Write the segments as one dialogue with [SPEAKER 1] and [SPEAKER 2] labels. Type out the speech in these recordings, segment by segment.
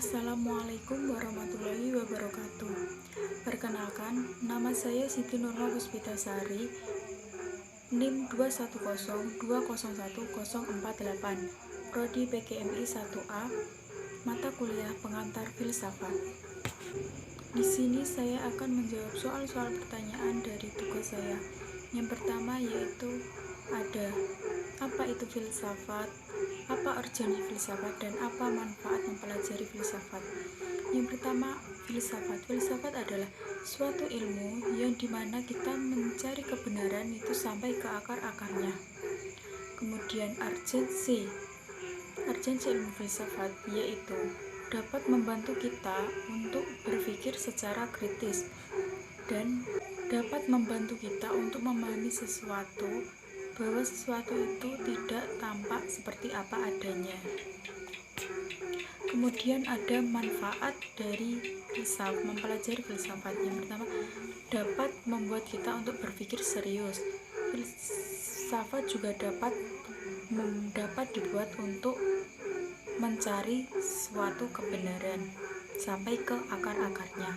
[SPEAKER 1] Assalamualaikum warahmatullahi wabarakatuh. Perkenalkan, nama saya Siti Nurma Puspitasari, NIM 210201048, Prodi PKMI 1A, mata kuliah pengantar filsafat. Di sini saya akan menjawab soal-soal pertanyaan dari tugas saya. Yang pertama yaitu ada apa itu filsafat, apa urgensi filsafat, dan apa manfaat mempelajari filsafat. Yang pertama, filsafat adalah suatu ilmu yang dimana kita mencari kebenaran itu sampai ke akar-akarnya. Kemudian urgensi ilmu filsafat yaitu dapat membantu kita untuk berpikir secara kritis dan dapat membantu kita untuk memahami sesuatu, bahwa sesuatu itu tidak tampak seperti apa adanya. Kemudian ada manfaat dari mempelajari filsafat. Yang pertama, dapat membuat kita untuk berpikir serius. Filsafat juga dapat dibuat untuk mencari suatu kebenaran sampai ke akar-akarnya.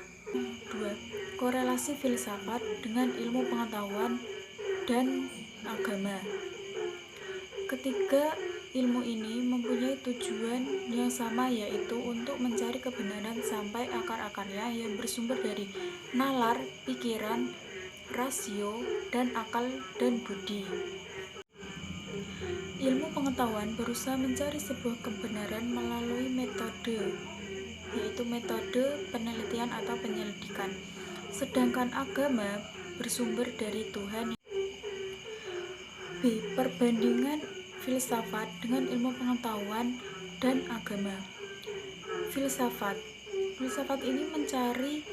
[SPEAKER 1] 2. Korelasi filsafat dengan ilmu pengetahuan dan agama. Ketiga ilmu ini mempunyai tujuan yang sama, yaitu untuk mencari kebenaran sampai akar-akarnya yang bersumber dari nalar, pikiran, rasio, dan akal dan budi. Ilmu pengetahuan berusaha mencari sebuah kebenaran melalui metode, yaitu metode penelitian atau penyelidikan. Sedangkan agama bersumber dari Tuhan. B. Perbandingan filsafat dengan ilmu pengetahuan dan agama. Filsafat ini mencari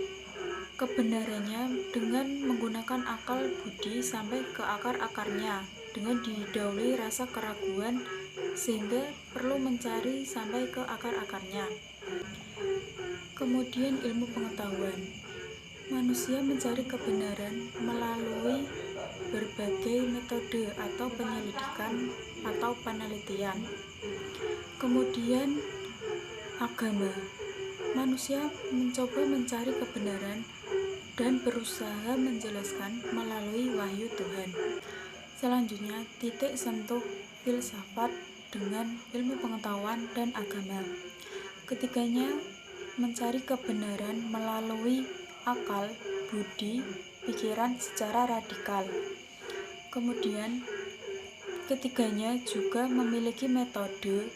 [SPEAKER 1] kebenarannya dengan menggunakan akal budi sampai ke akar-akarnya, dengan didahului rasa keraguan sehingga perlu mencari sampai ke akar-akarnya. Kemudian ilmu pengetahuan. Manusia mencari kebenaran melalui berbagai metode atau penyelidikan atau penelitian. Kemudian agama. Manusia mencoba mencari kebenaran dan berusaha menjelaskan melalui wahyu Tuhan. Selanjutnya, titik sentuh filsafat dengan ilmu pengetahuan dan agama. Ketiganya mencari kebenaran melalui akal, budi, pikiran secara radikal. Kemudian ketiganya juga memiliki metode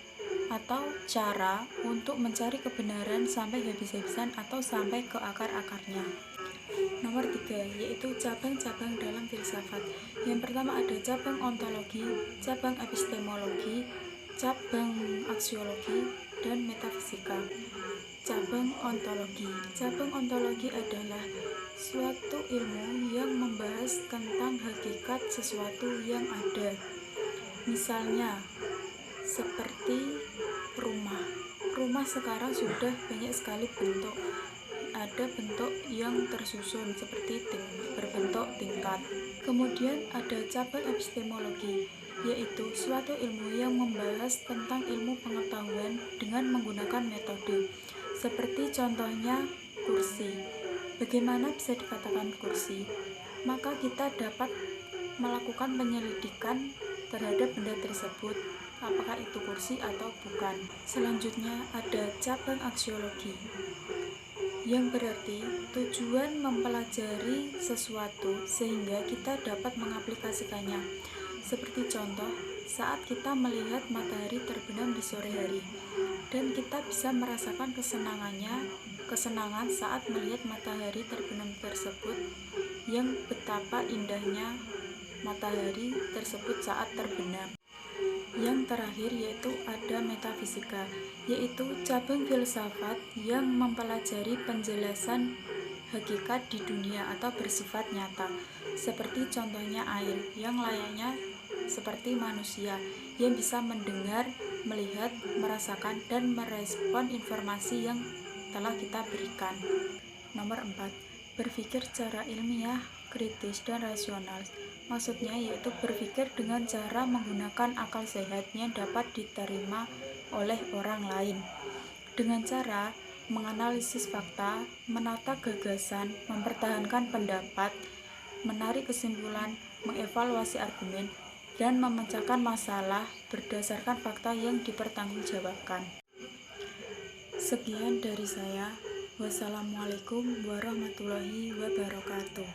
[SPEAKER 1] atau cara untuk mencari kebenaran sampai habis-habisan atau sampai ke akar-akarnya. Nomor 3 yaitu cabang-cabang dalam filsafat. Yang pertama ada cabang ontologi, cabang epistemologi, cabang aksiologi, dan metafisika. Cabang ontologi adalah suatu ilmu yang membahas tentang hakikat sesuatu yang ada. Misalnya seperti rumah sekarang sudah banyak sekali bentuk. Ada bentuk yang tersusun seperti berbentuk tingkat. Kemudian ada cabang epistemologi, yaitu suatu ilmu yang membahas tentang ilmu pengetahuan dengan menggunakan metode. Seperti contohnya kursi. Bagaimana bisa dikatakan kursi? Maka kita dapat melakukan penyelidikan terhadap benda tersebut, apakah itu kursi atau bukan. Selanjutnya ada cabang aksiologi, yang berarti tujuan mempelajari sesuatu sehingga kita dapat mengaplikasikannya. Seperti contoh, saat kita melihat matahari terbenam di sore hari, dan kita bisa merasakan kesenangan saat melihat matahari terbenam tersebut, yang betapa indahnya matahari tersebut saat terbenam. Yang terakhir yaitu ada metafisika, yaitu cabang filsafat yang mempelajari penjelasan hakikat di dunia atau bersifat nyata, seperti contohnya air yang layaknya seperti manusia yang bisa mendengar, melihat, merasakan, dan merespon informasi yang telah kita berikan. Nomor 4. Berpikir secara ilmiah, kritis, dan rasional. Maksudnya yaitu berpikir dengan cara menggunakan akal sehat yang dapat diterima oleh orang lain. Dengan cara menganalisis fakta, menata gagasan, mempertahankan pendapat, menarik kesimpulan, mengevaluasi argumen, dan memecahkan masalah berdasarkan fakta yang dipertanggungjawabkan. Sekian dari saya. Wassalamualaikum warahmatullahi wabarakatuh.